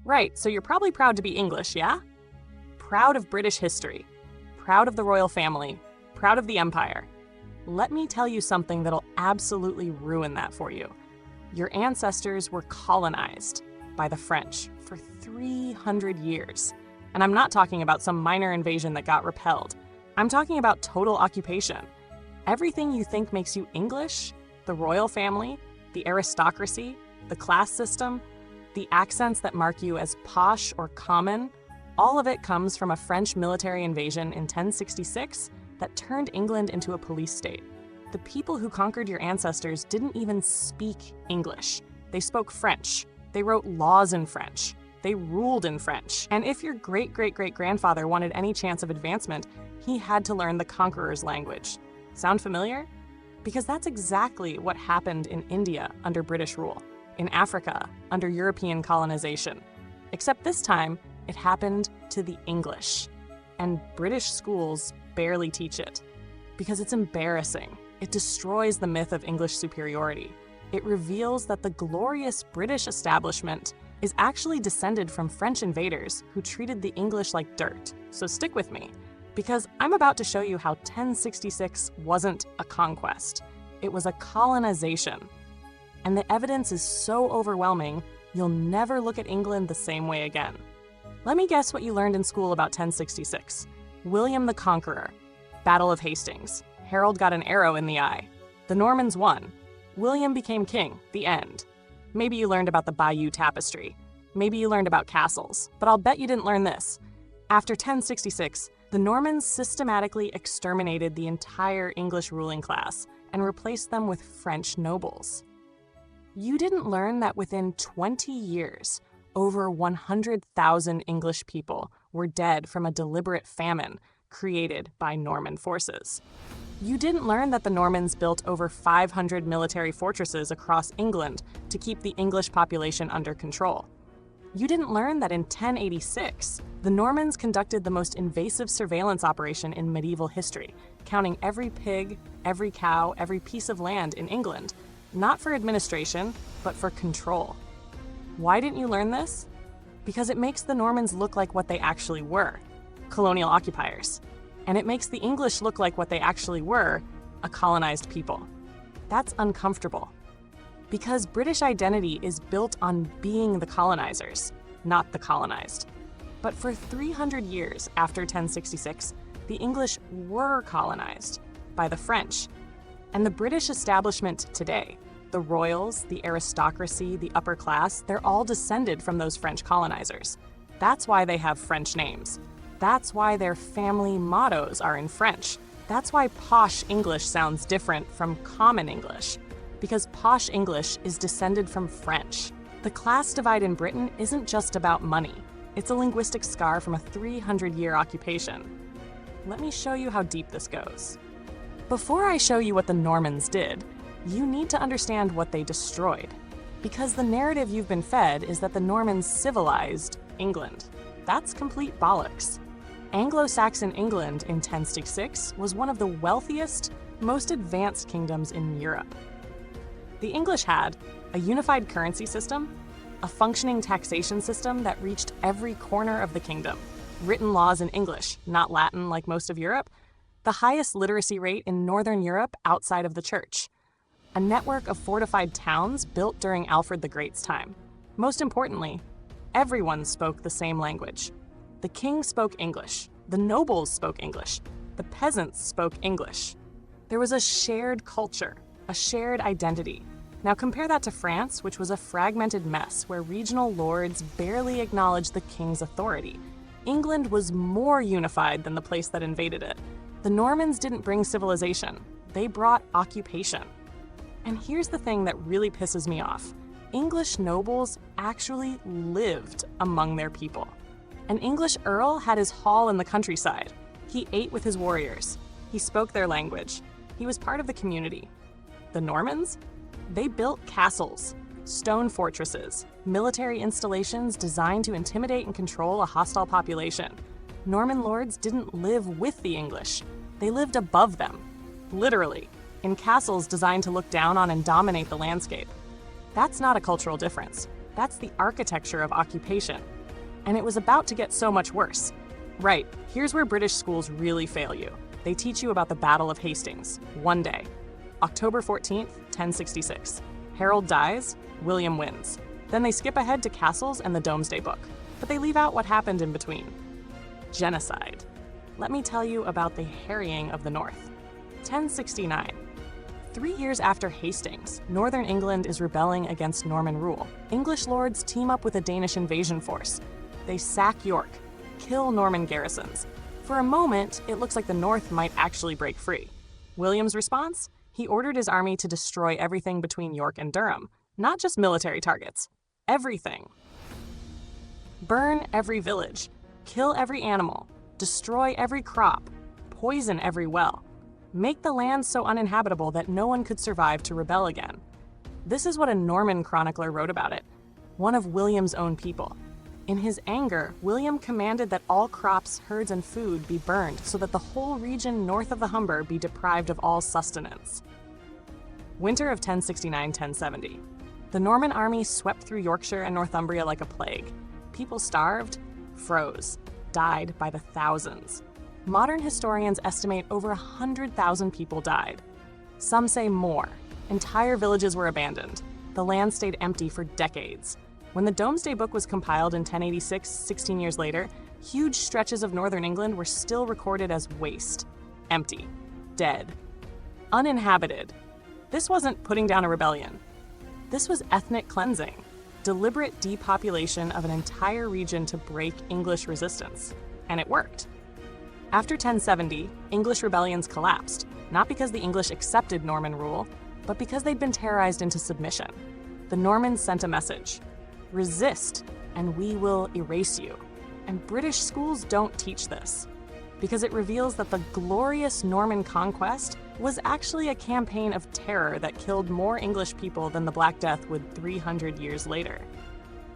Right, so you're probably proud to be English, yeah? Proud of British history, proud of the royal family, proud of the empire. Let me tell you something that'll absolutely ruin that for you. Your ancestors were colonized by the French for 300 years. And I'm not talking about some minor invasion that got repelled. I'm talking about total occupation. Everything you think makes you English, the royal family, the aristocracy, the class system, the accents that mark you as posh or common, all of it comes from a French military invasion in 1066 that turned England into a police state. The people who conquered your ancestors didn't even speak English. They spoke French. They wrote laws in French. They ruled in French. And if your great-great-great-grandfather wanted any chance of advancement, he had to learn the conqueror's language. Sound familiar? Because that's exactly what happened in India under British rule, in Africa under European colonization. Except this time, it happened to the English. And British schools barely teach it. Because it's embarrassing. It destroys the myth of English superiority. It reveals that the glorious British establishment is actually descended from French invaders who treated the English like dirt. So stick with me, because I'm about to show you how 1066 wasn't a conquest. It was a colonization. And the evidence is so overwhelming, you'll never look at England the same way again. Let me guess what you learned in school about 1066. William the Conqueror, Battle of Hastings, Harold got an arrow in the eye, the Normans won, William became king, the end. Maybe you learned about the Bayeux Tapestry. Maybe you learned about castles, but I'll bet you didn't learn this. After 1066, the Normans systematically exterminated the entire English ruling class and replaced them with French nobles. You didn't learn that within 20 years, over 100,000 English people were dead from a deliberate famine created by Norman forces. You didn't learn that the Normans built over 500 military fortresses across England to keep the English population under control. You didn't learn that in 1086, the Normans conducted the most invasive surveillance operation in medieval history, counting every pig, every cow, every piece of land in England, not for administration, but for control. Why didn't you learn this? Because it makes the Normans look like what they actually were, colonial occupiers. And it makes the English look like what they actually were, a colonized people. That's uncomfortable. Because British identity is built on being the colonizers, not the colonized. But for 300 years after 1066, the English were colonized by the French. And the British establishment today, the royals, the aristocracy, the upper class, they're all descended from those French colonizers. That's why they have French names. That's why their family mottos are in French. That's why Posh English sounds different from common English, because Posh English is descended from French. The class divide in Britain isn't just about money. It's a linguistic scar from a 300-year occupation. Let me show you how deep this goes. Before I show you what the Normans did, you need to understand what they destroyed. Because the narrative you've been fed is that the Normans civilized England. That's complete bollocks. Anglo-Saxon England in 1066 was one of the wealthiest, most advanced kingdoms in Europe. The English had a unified currency system, a functioning taxation system that reached every corner of the kingdom, written laws in English, not Latin like most of Europe, the highest literacy rate in Northern Europe outside of the church, a network of fortified towns built during Alfred the Great's time. Most importantly, everyone spoke the same language. The king spoke English, the nobles spoke English, the peasants spoke English. There was a shared culture, a shared identity. Now compare that to France, which was a fragmented mess where regional lords barely acknowledged the king's authority. England was more unified than the place that invaded it. The Normans didn't bring civilization, they brought occupation. And here's the thing that really pisses me off. English nobles actually lived among their people. An English earl had his hall in the countryside. He ate with his warriors. He spoke their language. He was part of the community. The Normans? They built castles, stone fortresses, military installations designed to intimidate and control a hostile population. Norman lords didn't live with the English. They lived above them, literally, in castles designed to look down on and dominate the landscape. That's not a cultural difference. That's the architecture of occupation. And it was about to get so much worse. Right, here's where British schools really fail you. They teach you about the Battle of Hastings, one day. October 14th, 1066. Harold dies, William wins. Then they skip ahead to castles and the Domesday Book, but they leave out what happened in between. Genocide. Let me tell you about the harrying of the North. 1069. 3 years after Hastings, northern England is rebelling against Norman rule. English lords team up with a Danish invasion force. They sack York, kill Norman garrisons. For a moment, it looks like the North might actually break free. William's response? He ordered his army to destroy everything between York and Durham, not just military targets. Everything. Burn every village, kill every animal, destroy every crop, poison every well. Make the land so uninhabitable that no one could survive to rebel again. This is what a Norman chronicler wrote about it, one of William's own people. In his anger, William commanded that all crops, herds, and food be burned so that the whole region north of the Humber be deprived of all sustenance. Winter of 1069-1070. The Norman army swept through Yorkshire and Northumbria like a plague. People starved, froze, died by the thousands. Modern historians estimate over 100,000 people died. Some say more. Entire villages were abandoned. The land stayed empty for decades. When the Domesday Book was compiled in 1086, 16 years later, huge stretches of northern England were still recorded as waste, empty, dead, uninhabited. This wasn't putting down a rebellion. This was ethnic cleansing, deliberate depopulation of an entire region to break English resistance. And it worked. After 1070, English rebellions collapsed, not because the English accepted Norman rule, but because they'd been terrorized into submission. The Normans sent a message: resist, and we will erase you. And British schools don't teach this, because it reveals that the glorious Norman conquest was actually a campaign of terror that killed more English people than the Black Death would 300 years later.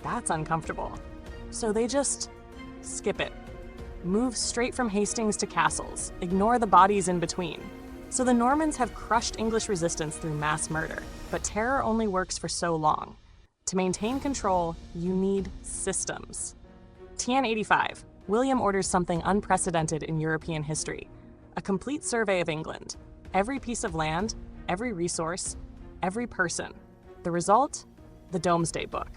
That's uncomfortable. So they just skip it. Move straight from Hastings to castles, ignore the bodies in between. So the Normans have crushed English resistance through mass murder, but terror only works for so long. To maintain control, you need systems. 1085, William orders something unprecedented in European history: a complete survey of England. Every piece of land, every resource, every person. The result? The Domesday Book.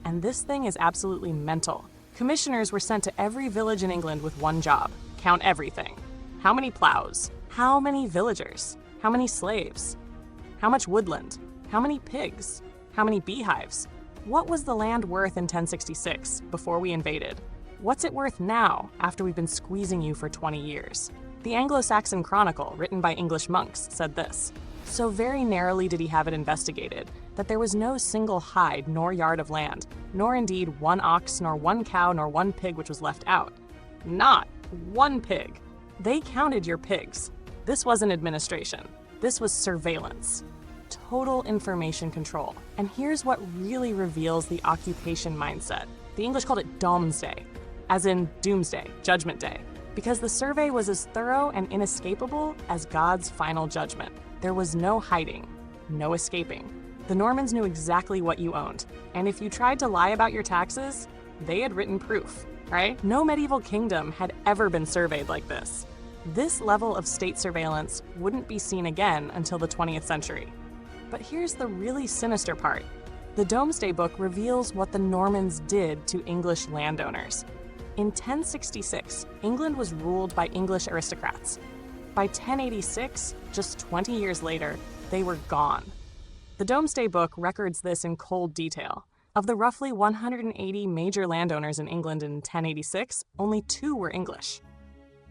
And this thing is absolutely mental. Commissioners were sent to every village in England with one job: count everything. How many plows? How many villagers? How many slaves? How much woodland? How many pigs? How many beehives? What was the land worth in 1066, before we invaded? What's it worth now, after we've been squeezing you for 20 years? The Anglo-Saxon Chronicle, written by English monks, said this: so very narrowly did he have it investigated, that there was no single hide nor yard of land, nor indeed one ox, nor one cow, nor one pig which was left out. Not one pig. They counted your pigs. This wasn't administration. This was surveillance. Total information control. And here's what really reveals the occupation mindset. The English called it Domesday, as in doomsday, judgment day, because the survey was as thorough and inescapable as God's final judgment. There was no hiding, no escaping. The Normans knew exactly what you owned, and if you tried to lie about your taxes, they had written proof, right? No medieval kingdom had ever been surveyed like this. This level of state surveillance wouldn't be seen again until the 20th century. But here's the really sinister part. The Domesday Book reveals what the Normans did to English landowners. In 1066, England was ruled by English aristocrats. By 1086, just 20 years later, they were gone. The Domesday Book records this in cold detail. Of the roughly 180 major landowners in England in 1086, only 2 were English.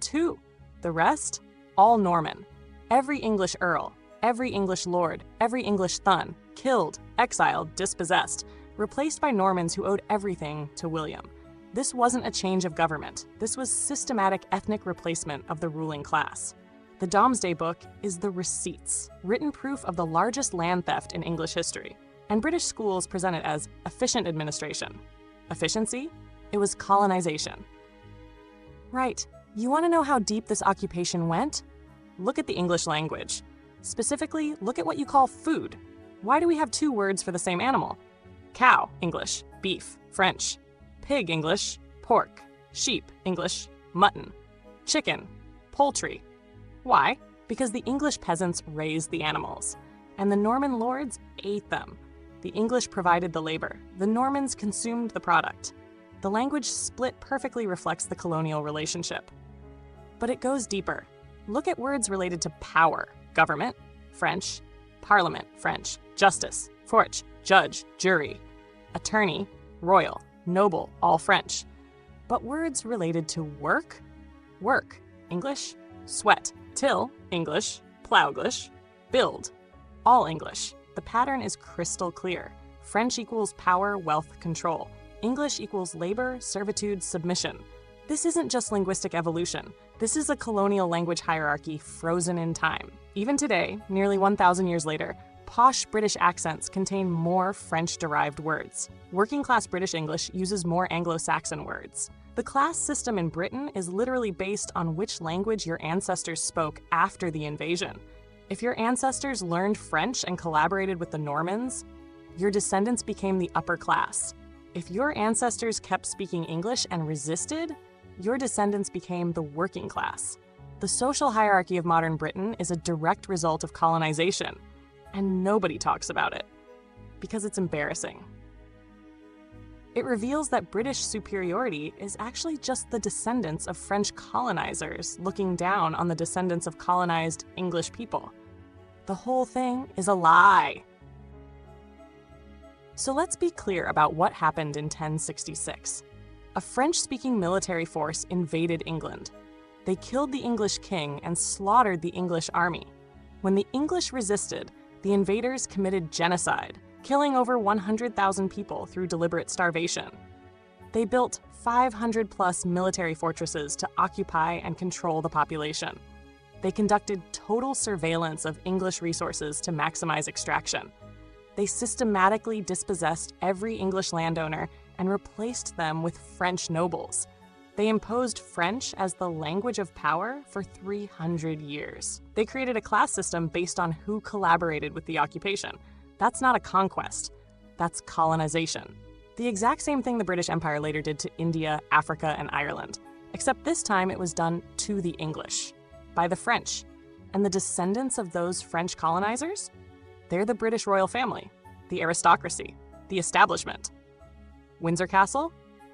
2. The rest? All Norman. Every English earl, every English lord, every English thun, killed, exiled, dispossessed, replaced by Normans who owed everything to William. This wasn't a change of government. This was systematic ethnic replacement of the ruling class. The Domesday Book is the receipts, written proof of the largest land theft in English history. And British schools present it as efficient administration. Efficiency? It was colonization. Right. You want to know how deep this occupation went? Look at the English language. Specifically, look at what you call food. Why do we have 2 words for the same animal? Cow, English. Beef, French. Pig, English. Pork, sheep, English, mutton. Chicken, poultry. Why? Because the English peasants raised the animals, and the Norman lords ate them. The English provided the labor. The Normans consumed the product. The language split perfectly reflects the colonial relationship. But it goes deeper. Look at words related to power. Government, French. Parliament, French. Justice, French. Judge, jury. Attorney, royal. Noble, all French. But words related to work? Work, English. Sweat, till, English. Plowglish. Build, all English. The pattern is crystal clear. French equals power, wealth, control. English equals labor, servitude, submission. This isn't just linguistic evolution. This is a colonial language hierarchy frozen in time. Even today, nearly 1,000 years later, posh British accents contain more French-derived words. Working-class British English uses more Anglo-Saxon words. The class system in Britain is literally based on which language your ancestors spoke after the invasion. If your ancestors learned French and collaborated with the Normans, your descendants became the upper class. If your ancestors kept speaking English and resisted, your descendants became the working class. The social hierarchy of modern Britain is a direct result of colonization, and nobody talks about it because it's embarrassing. It reveals that British superiority is actually just the descendants of French colonizers looking down on the descendants of colonized English people. The whole thing is a lie. So let's be clear about what happened in 1066. A French-speaking military force invaded England. They killed the English king and slaughtered the English army. When the English resisted, the invaders committed genocide, killing over 100,000 people through deliberate starvation. They built 500-plus military fortresses to occupy and control the population. They conducted total surveillance of English resources to maximize extraction. They systematically dispossessed every English landowner and replaced them with French nobles. They imposed French as the language of power for 300 years. They created a class system based on who collaborated with the occupation. That's not a conquest, that's colonization. The exact same thing the British Empire later did to India, Africa, and Ireland, except this time it was done to the English, by the French. And the descendants of those French colonizers? They're the British royal family, the aristocracy, the establishment. Windsor Castle?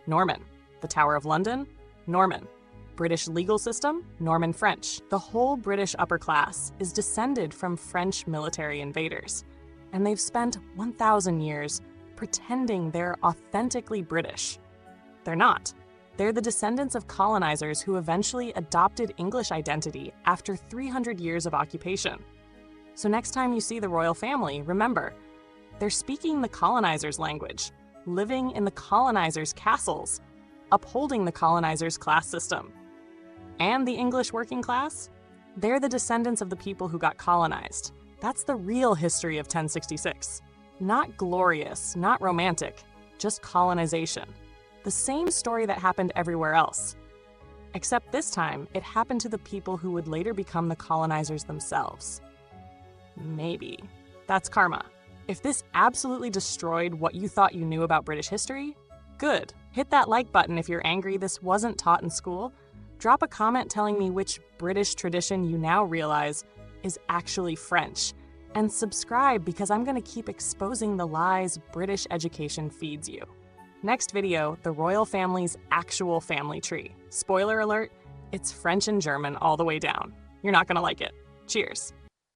Norman. The Tower of London? Norman. British legal system? Norman French. The whole British upper class is descended from French military invaders. And they've spent 1,000 years pretending they're authentically British. They're not. They're the descendants of colonizers who eventually adopted English identity after 300 years of occupation. So next time you see the royal family, remember, they're speaking the colonizers' language, living in the colonizers' castles, upholding the colonizers' class system. And the English working class? They're the descendants of the people who got colonized. That's the real history of 1066. Not glorious, not romantic, just colonization. The same story that happened everywhere else. Except this time, it happened to the people who would later become the colonizers themselves. Maybe. That's karma. If this absolutely destroyed what you thought you knew about British history, good. Hit that like button if you're angry this wasn't taught in school. Drop a comment telling me which British tradition you now realize is actually French. And subscribe because I'm going to keep exposing the lies British education feeds you. Next video, the royal family's actual family tree. Spoiler alert, it's French and German all the way down. You're not going to like it. Cheers.